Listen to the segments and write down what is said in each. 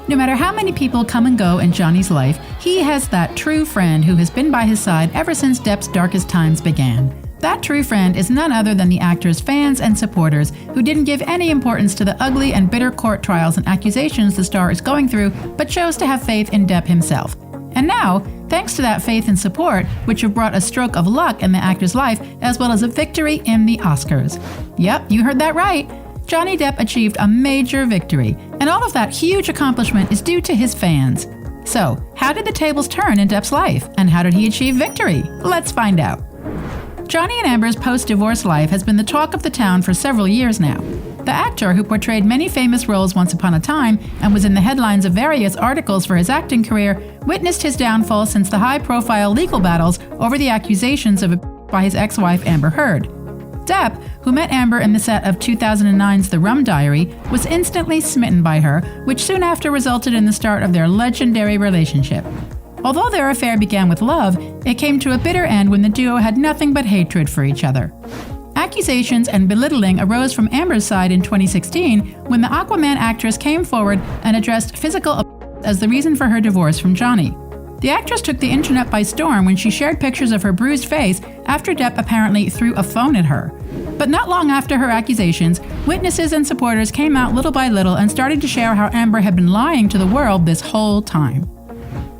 No matter how many people come and go in Johnny's life, he has that true friend who has been by his side ever since Depp's darkest times began. That true friend is none other than the actor's fans and supporters who didn't give any importance to the ugly and bitter court trials and accusations the star is going through, but chose to have faith in Depp himself. And now, thanks to that faith and support, which have brought a stroke of luck in the actor's life, as well as a victory in the Oscars. Yep, you heard that right. Johnny Depp achieved a major victory, and all of that huge accomplishment is due to his fans. So, how did the tables turn in Depp's life, and how did he achieve victory? Let's find out. Johnny and Amber's post-divorce life has been the talk of the town for several years now. The actor, who portrayed many famous roles once upon a time and was in the headlines of various articles for his acting career, witnessed his downfall since the high-profile legal battles over the accusations of abuse by his ex-wife Amber Heard. Depp, who met Amber in the set of 2009's The Rum Diary, was instantly smitten by her, which soon after resulted in the start of their legendary relationship. Although their affair began with love, it came to a bitter end when the duo had nothing but hatred for each other. Accusations and belittling arose from Amber's side in 2016 when the Aquaman actress came forward and addressed physical abuse as the reason for her divorce from Johnny. The actress took the internet by storm when she shared pictures of her bruised face after Depp apparently threw a phone at her. But not long after her accusations, witnesses and supporters came out little by little and started to share how Amber had been lying to the world this whole time.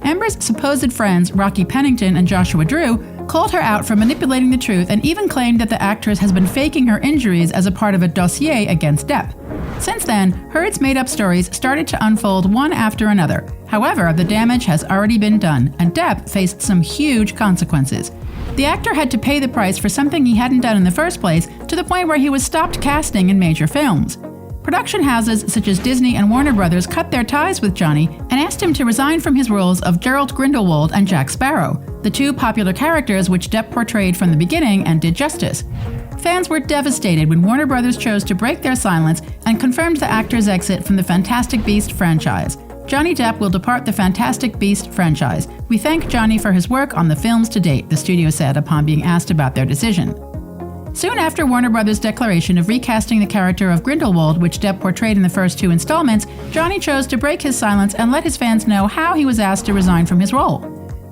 Amber's supposed friends, Rocky Pennington and Joshua Drew, called her out for manipulating the truth and even claimed that the actress has been faking her injuries as a part of a dossier against Depp. Since then, Heard's made-up stories started to unfold one after another. However, the damage has already been done, and Depp faced some huge consequences. The actor had to pay the price for something he hadn't done in the first place, to the point where he was stopped casting in major films. Production houses such as Disney and Warner Brothers cut their ties with Johnny and asked him to resign from his roles of Geralt Grindelwald and Jack Sparrow, the two popular characters which Depp portrayed from the beginning and did justice. Fans were devastated when Warner Brothers chose to break their silence and confirmed the actor's exit from the Fantastic Beasts franchise. Johnny Depp will depart the Fantastic Beasts franchise. We thank Johnny for his work on the films to date, the studio said upon being asked about their decision. Soon after Warner Brothers' declaration of recasting the character of Grindelwald, which Depp portrayed in the first two installments, Johnny chose to break his silence and let his fans know how he was asked to resign from his role.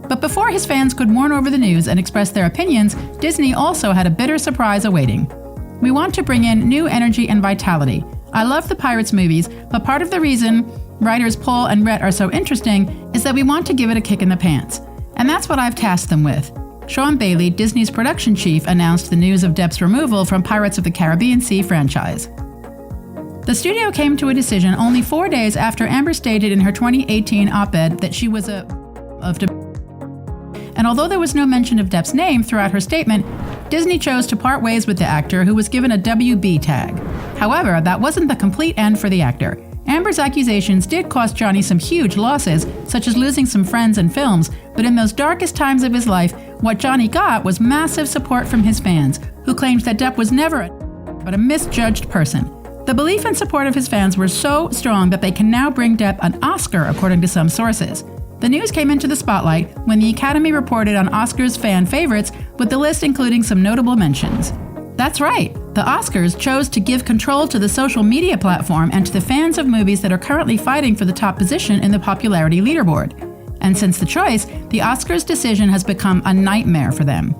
But before his fans could mourn over the news and express their opinions, Disney also had a bitter surprise awaiting. We want to bring in new energy and vitality. I love the Pirates movies, but part of the reason writers Paul and Rhett are so interesting is that we want to give it a kick in the pants. And that's what I've tasked them with. Sean Bailey, Disney's production chief, announced the news of Depp's removal from Pirates of the Caribbean Sea franchise. The studio came to a decision only 4 days after Amber stated in her 2018 op-ed that she was and although there was no mention of Depp's name throughout her statement, Disney chose to part ways with the actor, who was given a WB tag. However, that wasn't the complete end for the actor. Amber's accusations did cost Johnny some huge losses, such as losing some friends and films, but in those darkest times of his life, what Johnny got was massive support from his fans, who claimed that Depp was never but a misjudged person. The belief and support of his fans were so strong that they can now bring Depp an Oscar, according to some sources. The news came into the spotlight when the Academy reported on Oscars fan favorites, with the list including some notable mentions. That's right, the Oscars chose to give control to the social media platform and to the fans of movies that are currently fighting for the top position in the popularity leaderboard. And since the choice, the Oscars' decision has become a nightmare for them.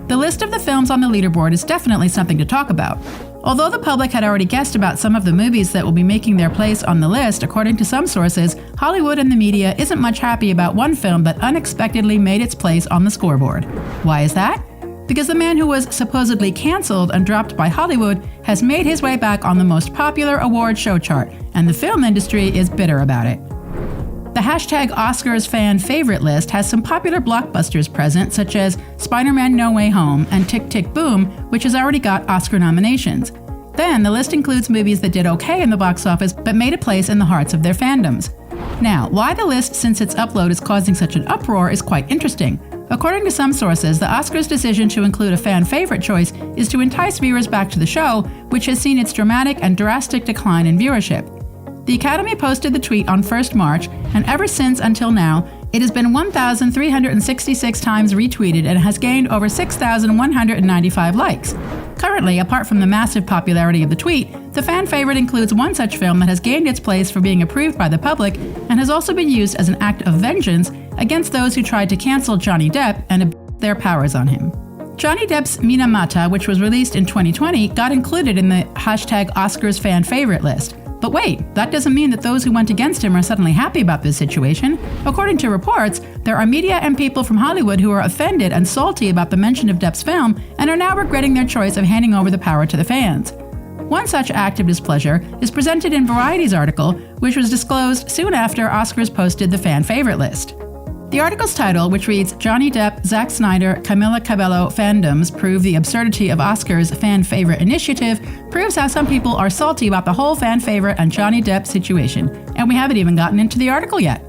The list of the films on the leaderboard is definitely something to talk about. Although the public had already guessed about some of the movies that will be making their place on the list, according to some sources, Hollywood and the media isn't much happy about one film that unexpectedly made its place on the scoreboard. Why is that? Because the man who was supposedly canceled and dropped by Hollywood has made his way back on the most popular award show chart, and the film industry is bitter about it. The hashtag Oscars fan favorite list has some popular blockbusters present, such as Spider-Man No Way Home and Tick, Tick, Boom, which has already got Oscar nominations. Then, the list includes movies that did okay in the box office but made a place in the hearts of their fandoms. Now, why the list since its upload is causing such an uproar is quite interesting. According to some sources, the Oscars' decision to include a fan favorite choice is to entice viewers back to the show, which has seen its dramatic and drastic decline in viewership. The Academy posted the tweet on 1st March, and ever since until now, It has been 1,366 times retweeted and has gained over 6,195 likes. Currently, apart from the massive popularity of the tweet, the fan favorite includes one such film that has gained its place for being approved by the public and has also been used as an act of vengeance against those who tried to cancel Johnny Depp and abuse their powers on him. Johnny Depp's Mina Mata, which was released in 2020, got included in the #Oscars fan favorite list. But wait, that doesn't mean that those who went against him are suddenly happy about this situation. According to reports, there are media and people from Hollywood who are offended and salty about the mention of Depp's film and are now regretting their choice of handing over the power to the fans. One such act of displeasure is presented in Variety's article, which was disclosed soon after Oscars posted the fan favorite list. The article's title, which reads, "Johnny Depp, Zack Snyder, Camila Cabello fandoms prove the absurdity of Oscars fan favorite initiative," proves how some people are salty about the whole fan favorite and Johnny Depp situation. And we haven't even gotten into the article yet.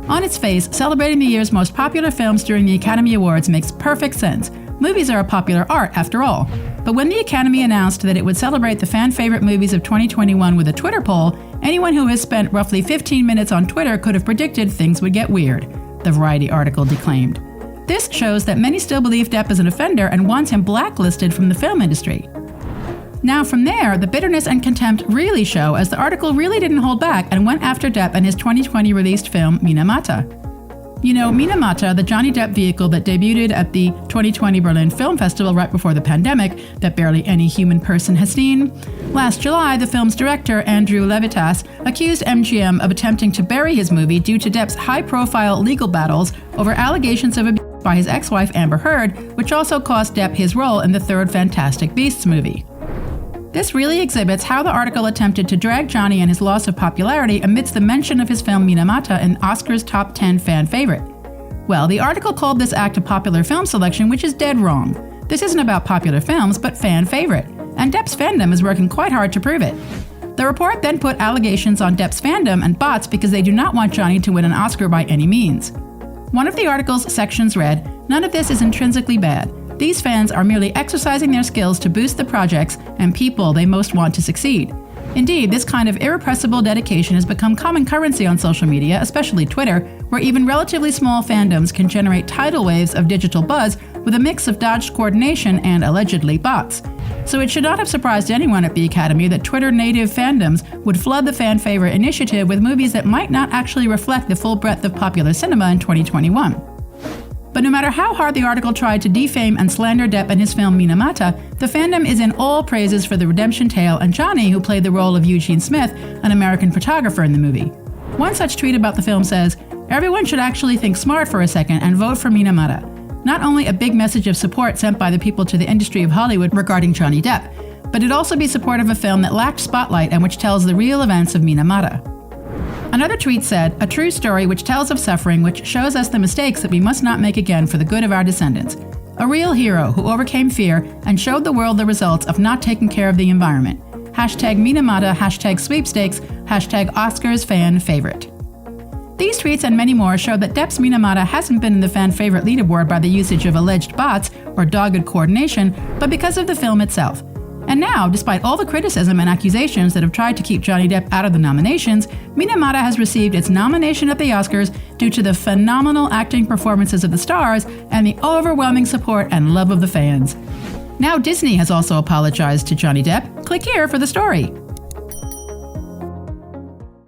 On its face, celebrating the year's most popular films during the Academy Awards makes perfect sense. Movies are a popular art, after all. But when the Academy announced that it would celebrate the fan favorite movies of 2021 with a Twitter poll, anyone who has spent roughly 15 minutes on Twitter could have predicted things would get weird, the Variety article declaimed. This shows that many still believe Depp is an offender and wants him blacklisted from the film industry. Now from there, the bitterness and contempt really show, as the article really didn't hold back and went after Depp and his 2020 released film Mina Mata. You know, Mina Mata, the Johnny Depp vehicle that debuted at the 2020 Berlin Film Festival right before the pandemic that barely any human person has seen. Last July, the film's director, Andrew Levitas, accused MGM of attempting to bury his movie due to Depp's high-profile legal battles over allegations of abuse by his ex-wife Amber Heard, which also cost Depp his role in the third Fantastic Beasts movie. This really exhibits how the article attempted to drag Johnny and his loss of popularity amidst the mention of his film Mina Mata in Oscars' top 10 fan favorite. Well, the article called this act a popular film selection, which is dead wrong. This isn't about popular films, but fan favorite, and Depp's fandom is working quite hard to prove it. The report then put allegations on Depp's fandom and bots because they do not want Johnny to win an Oscar by any means. One of the article's sections read, "None of this is intrinsically bad. These fans are merely exercising their skills to boost the projects and people they most want to succeed." Indeed, this kind of irrepressible dedication has become common currency on social media, especially Twitter, where even relatively small fandoms can generate tidal waves of digital buzz with a mix of dodged coordination and allegedly bots. So it should not have surprised anyone at the Academy that Twitter-native fandoms would flood the fan favorite initiative with movies that might not actually reflect the full breadth of popular cinema in 2021. But no matter how hard the article tried to defame and slander Depp and his film Mina Mata, the fandom is in all praises for the redemption tale and Johnny, who played the role of Eugene Smith, an American photographer in the movie. One such tweet about the film says, "Everyone should actually think smart for a second and vote for Mina Mata." Not only a big message of support sent by the people to the industry of Hollywood regarding Johnny Depp, but it'd also be support of a film that lacked spotlight and which tells the real events of Mina Mata. Another tweet said, "A true story which tells of suffering, which shows us the mistakes that we must not make again for the good of our descendants. A real hero who overcame fear and showed the world the results of not taking care of the environment. #Mina Mata, #sweepstakes, #Oscars fan favorite." These tweets and many more show that Depp's Mina Mata hasn't been in the fan favorite leaderboard by the usage of alleged bots or dogged coordination, but because of the film itself. And now, despite all the criticism and accusations that have tried to keep Johnny Depp out of the nominations, Mina Mata has received its nomination at the Oscars due to the phenomenal acting performances of the stars and the overwhelming support and love of the fans. Now Disney has also apologized to Johnny Depp. Click here for the story.